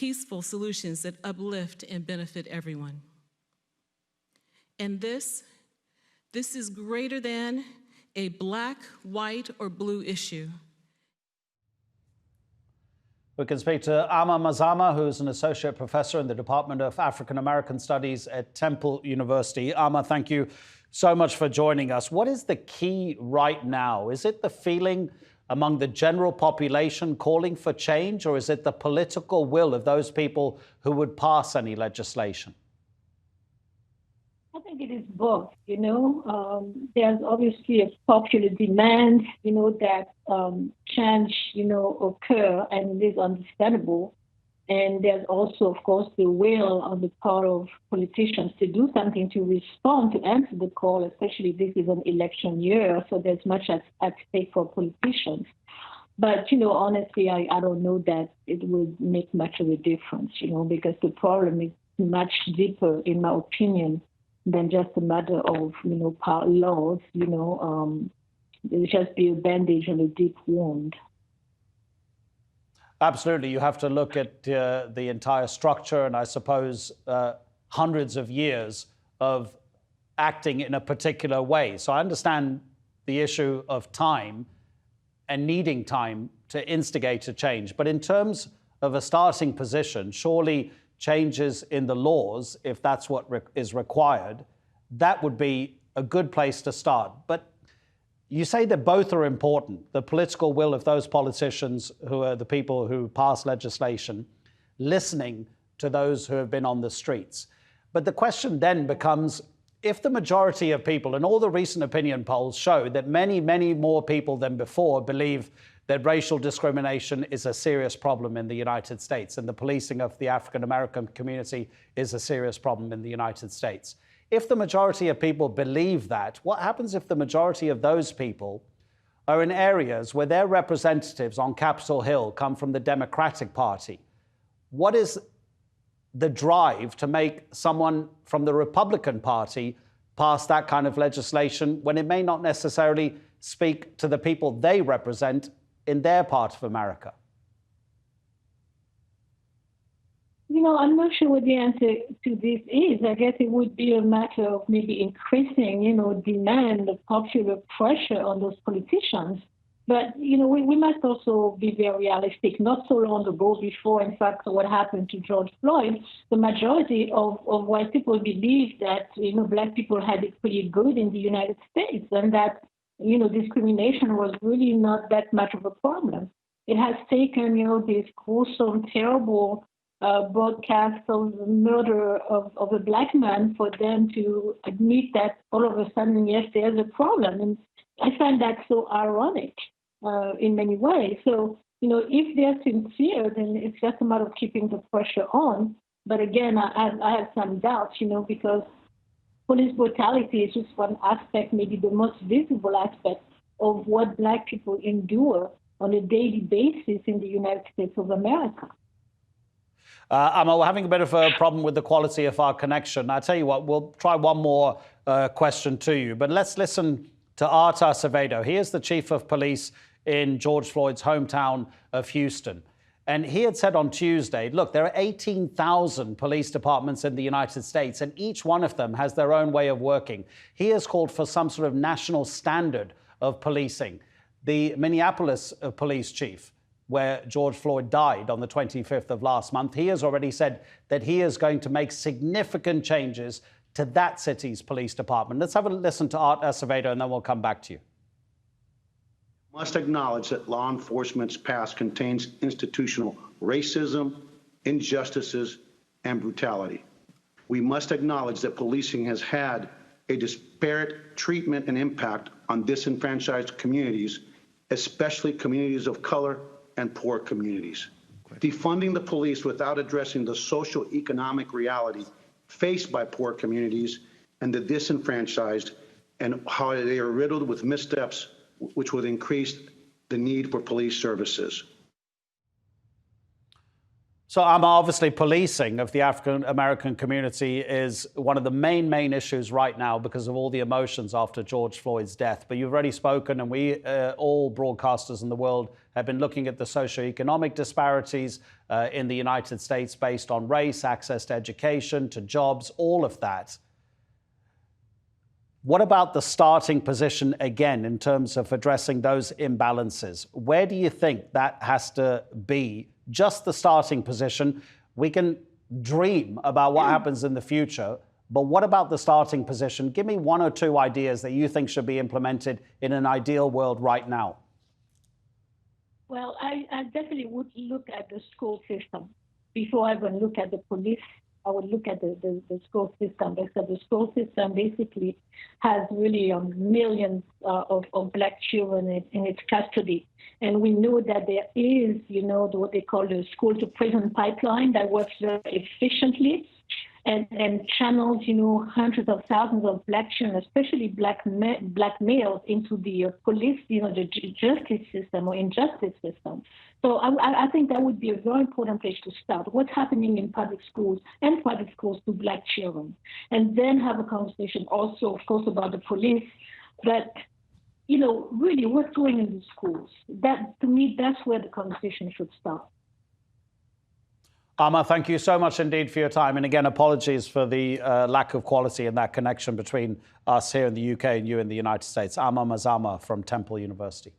peaceful solutions that uplift and benefit everyone. And this is greater than a black, white, or blue issue. We can speak to Ama Mazama, who's an associate professor in the Department of African American Studies at Temple University. Ama, thank you so much for joining us. What is the key right now? Is it the feeling among the general population calling for change, or is it the political will of those people who would pass any legislation? I think it is both, There's obviously a popular demand, that change, occur, and it is understandable. And there's also, of course, the will on the part of politicians to do something to respond, to answer the call, especially this is an election year, so there's much at stake for politicians. But, honestly, I don't know that it would make much of a difference, because the problem is much deeper, in my opinion, than just a matter of, laws, it'll just be a bandage on a deep wound. Absolutely. You have to look at the entire structure and I suppose hundreds of years of acting in a particular way. So I understand the issue of time and needing time to instigate a change. But in terms of a starting position, surely changes in the laws, if that's what is required, that would be a good place to start. But you say that both are important, the political will of those politicians who are the people who pass legislation, listening to those who have been on the streets. But the question then becomes, if the majority of people, and all the recent opinion polls show that many, many more people than before believe that racial discrimination is a serious problem in the United States and the policing of the African American community is a serious problem in the United States. If the majority of people believe that, what happens if the majority of those people are in areas where their representatives on Capitol Hill come from the Democratic Party? What is the drive to make someone from the Republican Party pass that kind of legislation when it may not necessarily speak to the people they represent in their part of America? I'm not sure what the answer to this is. I guess it would be a matter of maybe increasing, demand, the popular pressure on those politicians. But, we must also be very realistic. Not so long ago, before, in fact, what happened to George Floyd, the majority of white people believed that, Black people had it pretty good in the United States and that, discrimination was really not that much of a problem. It has taken, this gruesome, terrible broadcast of the murder of a Black man for them to admit that all of a sudden, yes, there's a problem. And I find that so ironic in many ways. So, if they're sincere, then it's just a matter of keeping the pressure on. But again, I have some doubts, because police brutality is just one aspect, maybe the most visible aspect of what Black people endure on a daily basis in the United States of America. Ama, we're having a bit of a problem with the quality of our connection. I tell you what, we'll try one more question to you, but let's listen to Art Acevedo. He is the chief of police in George Floyd's hometown of Houston. And he had said on Tuesday, look, there are 18,000 police departments in the United States, and each one of them has their own way of working. He has called for some sort of national standard of policing. The Minneapolis police chief, where George Floyd died on the 25th of last month, he has already said that he is going to make significant changes to that city's police department. Let's have a listen to Art Acevedo, and then we'll come back to you. Must acknowledge that law enforcement's past contains institutional racism, injustices, and brutality. We must acknowledge that policing has had a disparate treatment and impact on disenfranchised communities, especially communities of color and poor communities. Defunding the police without addressing the social economic reality faced by poor communities and the disenfranchised and how they are riddled with missteps which would increase the need for police services. So obviously policing of the African American community is one of the main issues right now because of all the emotions after George Floyd's death. But you've already spoken, and we, all broadcasters in the world, have been looking at the socioeconomic disparities in the United States based on race, access to education, to jobs, all of that. What about the starting position again in terms of addressing those imbalances? Where do you think that has to be? Just the starting position. We can dream about what happens in the future, but what about the starting position? Give me one or two ideas that you think should be implemented in an ideal world right now. Well, I definitely would look at the school system before I even look at the police. I would look at the school system, because the school system basically has really millions of Black children in its custody. And we know that there is, what they call the school-to-prison pipeline that works very efficiently and channels, hundreds of thousands of Black children, especially Black males, into the police, the justice system or injustice system. So I think that would be a very important place to start. What's happening in public schools and private schools to Black children? And then have a conversation also, of course, about the police. But, really what's going in the schools? That, to me, that's where the conversation should start. Ama, thank you so much indeed for your time. And again, apologies for the lack of quality in that connection between us here in the UK and you in the United States. Ama Mazama from Temple University.